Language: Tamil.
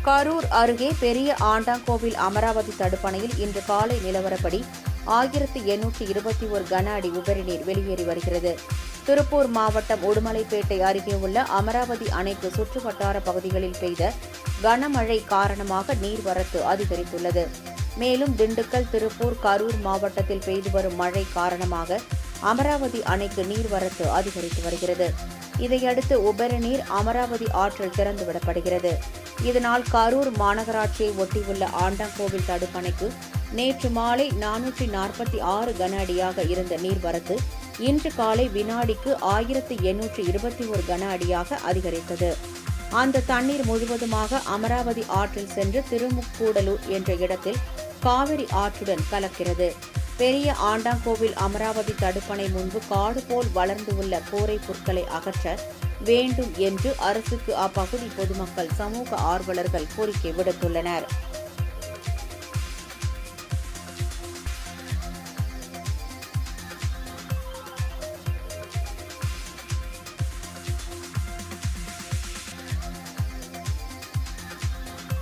கரூர் அருகே பெரிய ஆண்டாங்கோவில் அமராவதி தடுப்பணையில் இன்று காலை நிலவரப்படி 1821 கன அடி உபரி நீர் வெளியேறி வருகிறது. திருப்பூர் மாவட்டம் உடுமலைப்பேட்டை அருகே உள்ள அமராவதி அணைக்கு சுற்றுவட்டார பகுதிகளில் பெய்த கனமழை காரணமாக நீர்வரத்து அதிகரித்துள்ளது. மேலும் திண்டுக்கல், திருப்பூர், கரூர் மாவட்டத்தில் பெய்து வரும் மழை காரணமாக அமராவதி அணைக்கு நீர்வரத்து அதிகரித்து வருகிறது. இதையடுத்து உபரி நீர் அமராவதி ஆற்றில் திறந்துவிடப்படுகிறது. இதனால் கரூர் மாநகராட்சியை ஒட்டியுள்ள ஆண்டாங்கோவில் தடுப்பணைக்கு நேற்று மாலை 446 கன அடியாக இருந்த நீர்வரத்து இன்று காலை வினாடிக்கு 1821 கன அடியாக அதிகரித்தது. அந்த தண்ணீர் முழுவதுமாக அமராவதி ஆற்றில் சென்று திருமுக்கூடலூர் என்ற இடத்தில் காவிரி ஆற்றுடன் கலக்கிறது. பெரிய ஆண்டாங்கோவில் அமராவதி தடுப்பணை முன்பு காடு போல் வளர்ந்து உள்ள கோரை புற்களை அகற்ற வேண்டும் என்று அரசுக்கு அப்பகுதி பொதுமக்கள், சமூக ஆர்வலர்கள் கோரிக்கை விடுத்துள்ளனர்.